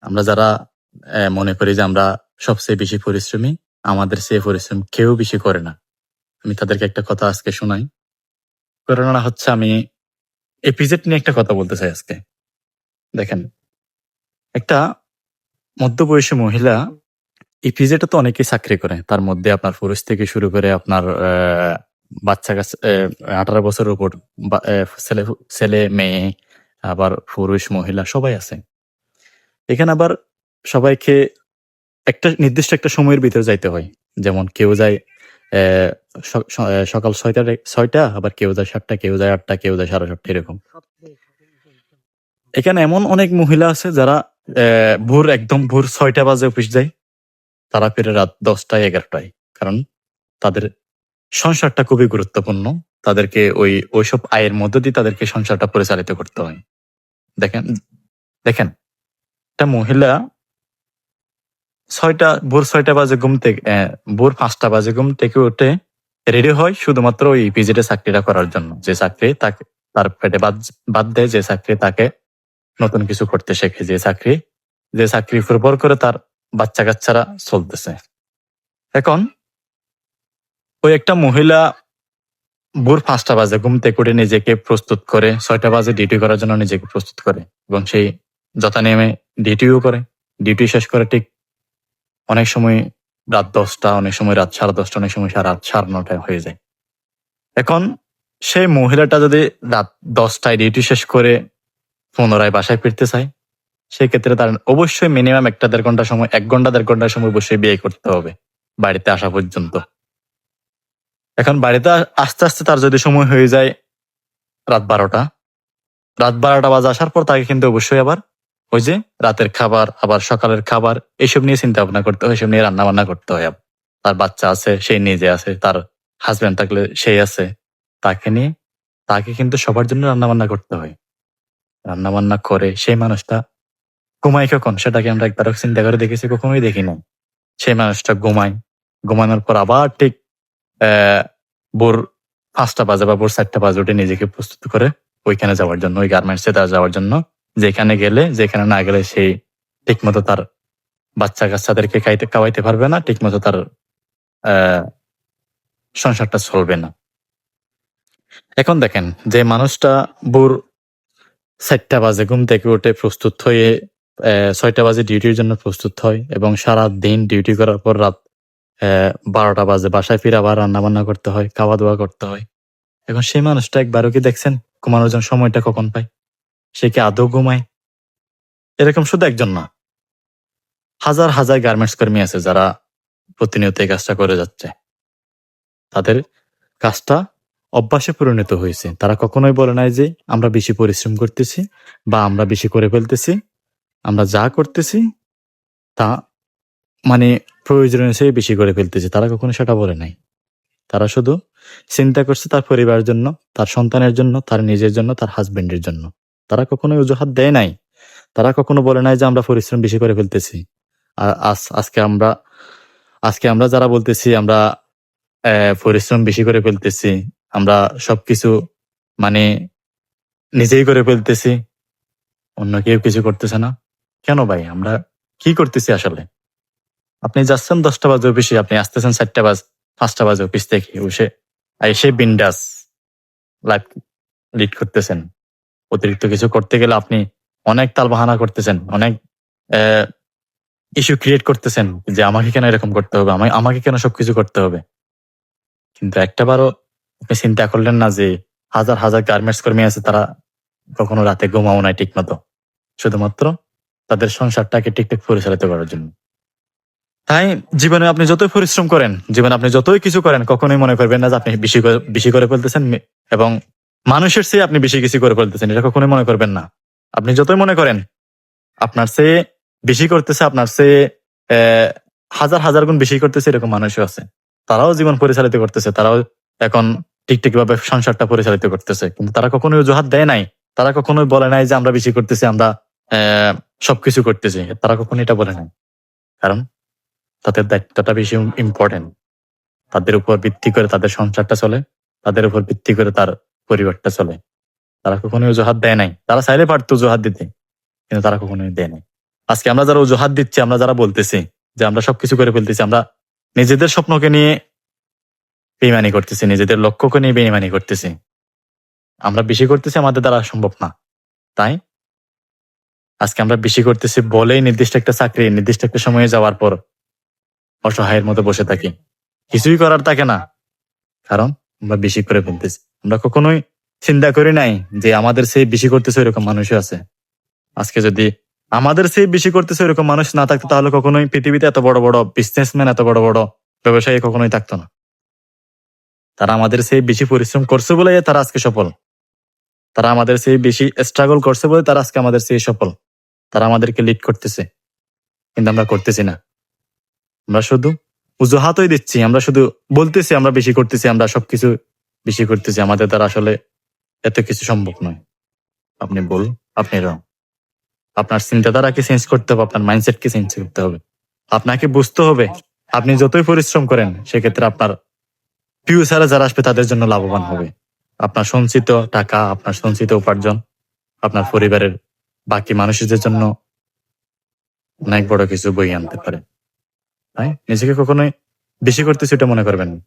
আমরা যারা মনে করি যে আমরা সবচেয়ে বেশি পরিশ্রমী, আমাদের চেয়ে পরিশ্রম কেউ বেশি করে না। আমি তাদেরকে একটা কথা আজকে শোনাই। ঘটনাটা হচ্ছে, আমি এপিজেড নিয়ে একটা কথা বলতে চাই আজকে। দেখেন, একটা মধ্যবয়সী মহিলা, ইপিজেডে তো অনেকেই চাকরি করে। তার মধ্যে আপনার পুরুষ থেকে শুরু করে আপনার বাচ্চা কাছে 18 বছরের উপর ছেলে ছেলে মেয়ে, আবার পুরুষ মহিলা সবাই আছে। এখানে আবার সবাইকে একটা নির্দিষ্ট একটা সময়ের ভিতরে যাইতে হয়। যেমন কেউ যায় সকাল 6টা, আবার কেউ যায় 7টা, কেউ যায় 8টা, কেউ যায় 7:30 এরকম। এখানে এমন অনেক মহিলা আছে যারা একদম ভোর 6টা বাজে অফিস যায়, তারা ফিরে রাত 10টায় 11টায়। কারণ তাদের সংসারটা খুবই গুরুত্বপূর্ণ। তাদেরকে ওইসব আয়ের মধ্য দিয়ে তাদেরকে সংসারটা পরিচালিত করতে হয়। দেখেন দেখেন একটা মহিলা ভোর 6টা বাজে ঘুম থেকে ভোর 5টা বাজে ঘুম থেকে উঠে রেডি হয় শুধুমাত্র ওই পিজিটে চাকরিটা করার জন্য। যে চাকরি তাকে তার পেটে বাদ দেয়, যে চাকরি তাকে নতুন কিছু করতে শেখে, যে চাকরি নির্ভর করে তার বাচ্চা কাচ্চারা চলতেছে। এখন ওই একটা মহিলা ভোর 5টা বাজে ঘুম থেকে উঠে নিজেকে প্রস্তুত করে 6টা বাজে ডিউটি করার জন্য নিজেকে প্রস্তুত করে, এবং সেই যথা নিয়মে ডিউটিও করে। ডিউটি শেষ করে ঠিক অনেক সময় রাত 10টা, অনেক সময় রাত 10:30, অনেক সময় রাত 9:30 হয়ে যায়। এখন সেই মহিলাটা যদি রাত 10টায় ডিউটি শেষ করে পুনরায় বাসায় ফিরতে চায়, সেক্ষেত্রে তার অবশ্যই মিনিমাম 1-1.5 ঘন্টা সময়, 1 ঘন্টা 1.5 ঘন্টা সময় অবশ্যই ব্যয় করতে হবে বাড়িতে আসা পর্যন্ত। এখন বাড়িতে আস্তে আস্তে তার যদি সময় হয়ে যায় রাত 12টা বাজে, আসার পর তাকে কিন্তু অবশ্যই আবার ওই যে রাতের খাবার, আবার সকালের খাবার, এইসব নিয়ে চিন্তা ভাবনা করতে হয়, এসব নিয়ে রান্না বান্না করতে হয়। তার বাচ্চা আছে, সেই নিজে আছে, তার হাজবেন্ড থাকলে সেই আছে, তাকে কিন্তু সবার জন্য রান্না বান্না করতে হয়। রান্না বান্না করে সেই মানুষটা ঘুমায় কখন, সেটাকে আমরা একবারও চিন্তা করে দেখেছি? কখনোই দেখি না। সেই মানুষটা ঘুমানোর পর আবার ঠিক ভোর 5টা বাজে বা ভোর 4টা বাজে উঠে নিজেকে প্রস্তুত করে ওইখানে যাওয়ার জন্য, ওই গার্মেন্টসে যাওয়ার জন্য। যেখানে না গেলে সেই ঠিকমতো তার বাচ্চা কাচ্চাদেরকে খাওয়াইতে পারবে না, ঠিকমতো তার সংসারটা চলবে না। এখন দেখেন, যে মানুষটা ভোর 4টা বাজে ঘুম থেকে উঠে প্রস্তুত হয়ে 6টা বাজে ডিউটির জন্য প্রস্তুত হয়, এবং সারা দিন ডিউটি করার পর রাত 12টা বাজে বাসায় ফিরে আবার রান্না বান্না করতে হয়, খাওয়া দাওয়া করতে হয়। এখন সেই মানুষটা একবারও কি দেখছেন ঘুমানোর জন্য সময়টা কখন পায়? সে কি আদৌ ঘুমায়? এরকম শুধু একজন না, হাজার হাজার গার্মেন্টস কর্মী আছে যারা প্রতিনিয়ত এই কাজটা করে যাচ্ছে। তাদের কাজটা অভ্যাসে পরিণত হয়েছে। তারা কখনোই বলে নাই যে আমরা বেশি পরিশ্রম করতেছি বা আমরা বেশি করে ফেলতেছি। আমরা যা করতেছি তা মানে প্রয়োজনের চেয়ে বেশি করে ফেলতেছি, তারা কখনো সেটা বলে নাই। তারা শুধু চিন্তা করছে তার পরিবারের জন্য, তার সন্তানের জন্য, তার নিজের জন্য, তার হাজবেন্ডের জন্য। তারা কখনোই অজুহাত দেয় নাই। তারা কখনো বলে নাই যে আমরা পরিশ্রম বেশি করে ফেলতেছি। আর আজকে আমরা যারা বলতেছি আমরা পরিশ্রম বেশি করে ফেলতেছি, আমরা সবকিছু মানে নিজেই করে ফেলতেছি, অন্য কেউ কিছু করতেছে না, কেন ভাই? আমরা কি করতেছি আসলে? আপনি যাচ্ছেন 10টা বাজে অফিসে, আপনি আসতেছেন 5টা বাজে অফিস থেকে এসে বিন্দাস লাইফ লিড করতেছেন। অতিরিক্ত কিছু করতে গেলে আপনি অনেক তালবাহানা করতেছেন, অনেক ইস্যু ক্রিয়েট করতেছেন যে আমাকে কেন এরকম করতে হবে, আমাকে কেন সবকিছু করতে হবে। কিন্তু একটাবারও আপনি চিন্তা করলেন না যে হাজার হাজার গার্মেন্টস কর্মী আছে, তারা কখনো রাতে ঘুমাও নাই ঠিক মতো, শুধুমাত্র তাদের সংসারটাকে ঠিকঠাক পরিচালিত করার জন্য। তাই জীবনে আপনি যতই পরিশ্রম করেন, জীবনে আপনি যতই কিছু করেন, কখনোই মনে করবেন না যে আপনি বেশি করে ফেলতেছেন এবং মানুষের চেয়ে আপনি বেশি কিছু করে ফেলতেছেন, এটা কখনোই মনে করবেন না। আপনি যতই মনে করেন আপনার চেয়ে বেশি করতেছে, আপনার চেয়ে হাজার হাজার গুণ বেশি করতেছে, এরকম মানুষও আছে। তারাও জীবন পরিচালিত করতেছে, তারাও এখন ঠিকঠাক ভাবে সংসারটা পরিচালিত করতেছে, কিন্তু তারা কখনোই অজুহাত দেয় নাই। তারা কখনোই বলে নাই যে আমরা বেশি করতেছি, আমরা সবকিছু করতেছি। তারা কখনো এটা বলে নাই, কারণ তাদের দায়িত্বটা বেশি ইম্পর্টেন্ট। তাদের উপর ভিত্তি করে তাদের সংসারটা চলে, তাদের উপর ভিত্তি করে তার পরিবারটা চলে। তারা কখনোই অজুহাত দেয় নাই। তারা চাইলে পারতো অজুহাত দিতে, কিন্তু তারা কখনোই দেয় নাই। আজকে আমরা যারা অজুহাত দিচ্ছি, আমরা যারা বলতেছি যে আমরা সবকিছু করে ফেলতেছি, আমরা নিজেদের স্বপ্নকে নিয়ে বেইমানি করতেছি, নিজেদের লক্ষ্যকে নিয়ে বেইমানি করতেছি। আমরা বেশি করতেছি, আমাদের দ্বারা সম্ভব না। তাই আজকে আমরা বেশি করতেছি বলেই নির্দিষ্ট একটা চাকরি নির্দিষ্ট একটা সময়ে যাওয়ার পর অসহায়ের মতো বসে থাকি, কিছুই করার থাকে না। কারণ আমরা বেশি করে ফেলতেছি। আমরা কখনোই চিন্তা করি নাই যে আমাদের সেই বেশি করতেছে এরকম মানুষও আছে। আজকে যদি আমাদের সেই বেশি করতেছে এরকম মানুষ না থাকতো, তাহলে কখনোই পৃথিবীতে এত বড় বড় বিজনেসম্যান, এত বড় বড় ব্যবসায়ী কখনোই থাকতো না। তারা আমাদের সেই বেশি পরিশ্রম করছে বলে তারা আজকে সফল। তারা আমাদের সেই বেশি স্ট্রাগল করছে বলে তারা আজকে আমাদের সেই সফল। তারা আমাদেরকে লিড করতেছে, কিন্তু আমরা করতেছি না। আমরা শুধু অজুহাতই দিচ্ছি, আমরা শুধু বলতেছি আমরা বেশি করতেছি, আমরা সবকিছু বেশি করতেছি। আমাদের দ্বারা আসলে এত কিছু সম্ভব নয়। আপনি ভুল, আপনি রং। আপনার চিন্তাধারাকে চেঞ্জ করতে হবে, আপনার মাইন্ডসেটকে চেঞ্জ করতে হবে। আপনাকে বুঝতে হবে আপনি যতই পরিশ্রম করেন সেক্ষেত্রে আপনার ফিউচারে যারা আসবে তাদের জন্য লাভবান হবে। আপনার সঞ্চিত টাকা, আপনার সঞ্চিত উপার্জন আপনার পরিবারের বাকি মানুষদের জন্য অনেক বড় কিছু বই আনতে পারে। তাই নিজেকে কখনোই বেশি করতেছি এটা মনে করবেন না।